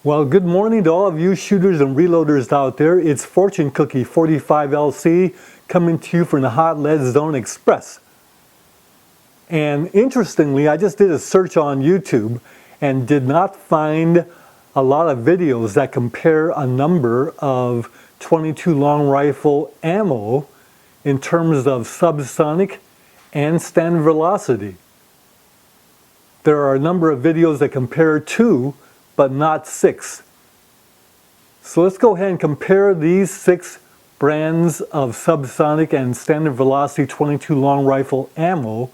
Well, good morning to all of you shooters and reloaders out there. It's Fortune Cookie 45LC coming to you from the Hot Lead Zone Express. And interestingly, I just did a search on YouTube and did not find a lot of videos that compare a number of 22 long rifle ammo in terms of subsonic and standard velocity. There are a number of videos that compare 2, but not 6. So let's go ahead and compare these 6 brands of subsonic and standard velocity 22 long rifle ammo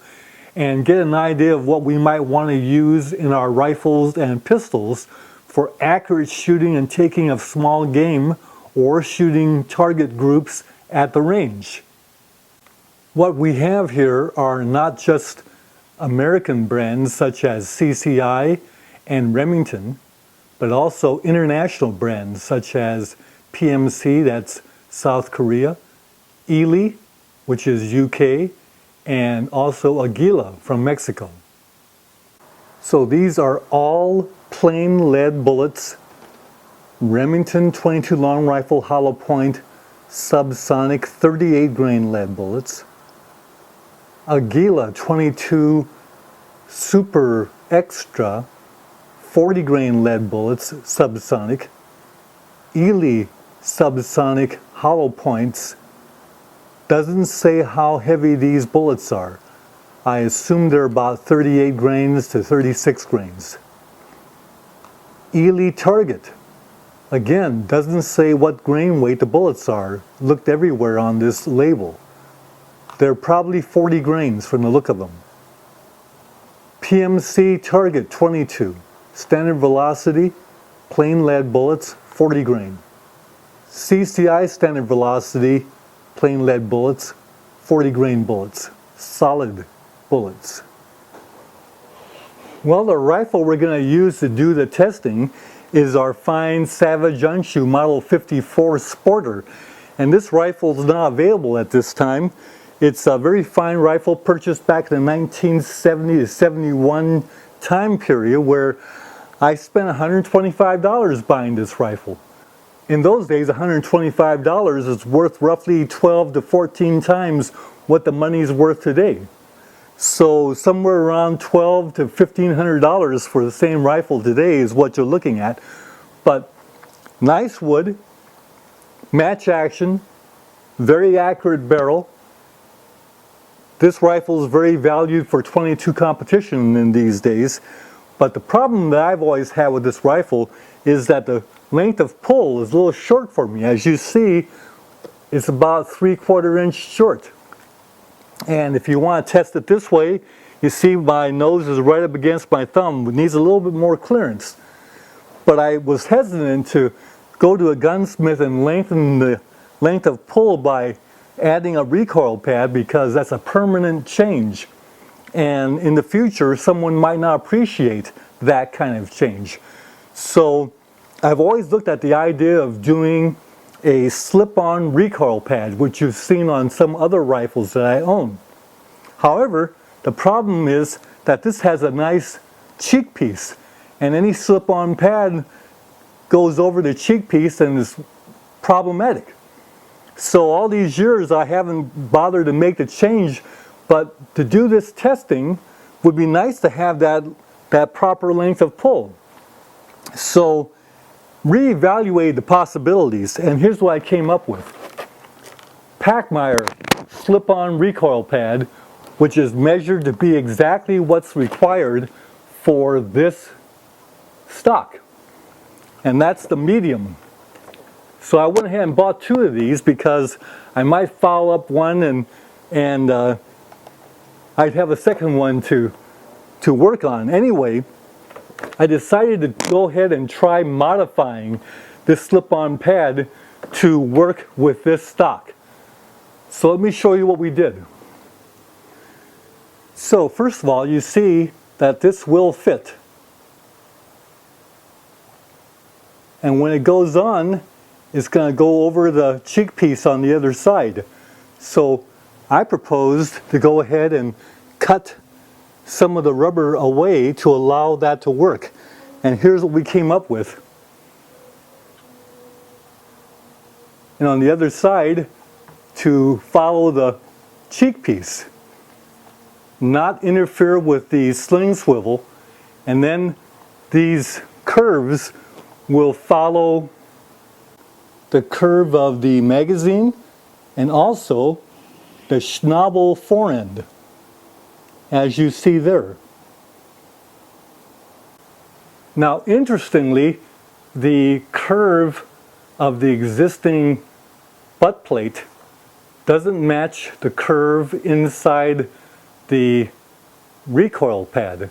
and get an idea of what we might want to use in our rifles and pistols for accurate shooting and taking of small game or shooting target groups at the range. What we have here are not just American brands such as CCI and Remington, but also international brands such as PMC, that's South Korea, Ely, which is UK, and also Aguila from Mexico. So these are all plain lead bullets, Remington 22 long rifle hollow point subsonic 38 grain lead bullets, Aguila 22 super extra 40 grain lead bullets, subsonic, Ely subsonic hollow points. Doesn't say how heavy these bullets are. I assume they're about 38 grains to 36 grains. Ely target. Again, doesn't say what grain weight the bullets are. Looked everywhere on this label. They're probably 40 grains from the look of them. PMC target 22. Standard velocity, plain lead bullets, 40 grain. CCI standard velocity, plain lead bullets, 40 grain bullets, solid bullets. Well, the rifle we're going to use to do the testing is our fine Savage Anschutz Model 54 Sporter. And this rifle is not available at this time. It's a very fine rifle purchased back in the 1970 to 71 time period where I spent $125 buying this rifle. In those days, $125 is worth roughly 12 to 14 times what the money's worth today. So somewhere around $1,200 to $1,500 for the same rifle today is what you're looking at. But nice wood, match action, very accurate barrel. This rifle is very valued for .22 competition in these days. But the problem that I've always had with this rifle is that the length of pull is a little short for me. As you see, it's about 3/4 inch short. And if you want to test it this way, you see my nose is right up against my thumb. It needs a little bit more clearance. But I was hesitant to go to a gunsmith and lengthen the length of pull by adding a recoil pad because that's a permanent change. And in the future, someone might not appreciate that kind of change. So I've always looked at the idea of doing a slip-on recoil pad, which you've seen on some other rifles that I own. However, the problem is that this has a nice cheek piece, and any slip-on pad goes over the cheek piece and is problematic. So all these years I haven't bothered to make the change. But to do this testing would be nice to have that proper length of pull. So reevaluate the possibilities, and here's what I came up with. Pachmyre slip-on recoil pad, which is measured to be exactly what's required for this stock. And that's the medium. So I went ahead and bought 2 of these because I might foul up one and I'd have a second one to work on. Anyway, I decided to go ahead and try modifying this slip-on pad to work with this stock. So let me show you what we did. So first of all, you see that this will fit. And when it goes on, it's going to go over the cheek piece on the other side. So I proposed to go ahead and cut some of the rubber away to allow that to work. And here's what we came up with. and on the other side to follow the cheek piece, not interfere with the sling swivel, and then these curves will follow the curve of the magazine and also the schnabel forend, as you see there. Now, interestingly, the curve of the existing butt plate doesn't match the curve inside the recoil pad.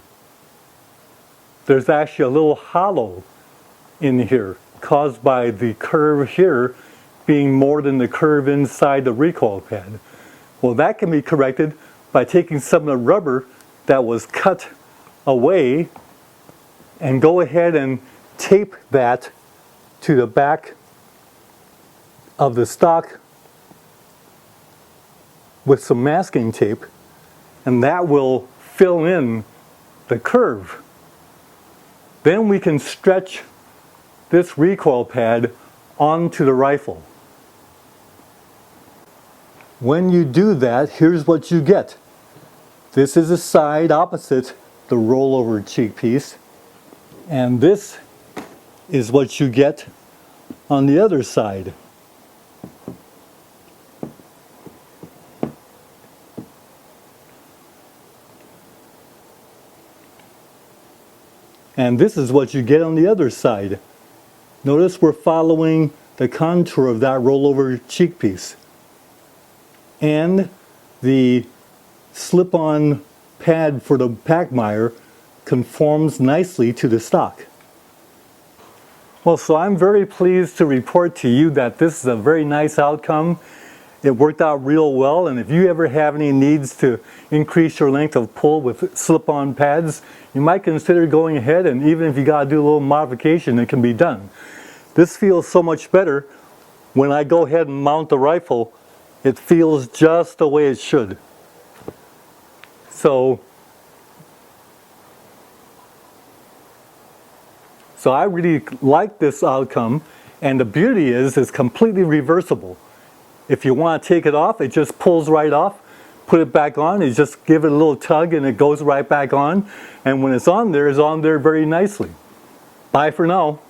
There's actually a little hollow in here caused by the curve here being more than the curve inside the recoil pad. Well, that can be corrected by taking some of the rubber that was cut away and go ahead and tape that to the back of the stock with some masking tape, and that will fill in the curve. Then we can stretch this recoil pad onto the rifle. When you do that, here's what you get. This is the side opposite the rollover cheek piece, and this is what you get on the other side. And this is what you get on the other side. Notice we're following the contour of that rollover cheek piece. And the slip-on pad for the Pachmyre conforms nicely to the stock. Well, so I'm very pleased to report to you that this is a very nice outcome. It worked out real well, and if you ever have any needs to increase your length of pull with slip-on pads, you might consider going ahead, and even if you got to do a little modification, it can be done. This feels so much better. When I go ahead and mount the rifle, it feels just the way it should. So I really like this outcome, and the beauty is it's completely reversible. If you want to take it off, it just pulls right off. Put it back on, you just give it a little tug and it goes right back on. And when it's on there very nicely. Bye for now.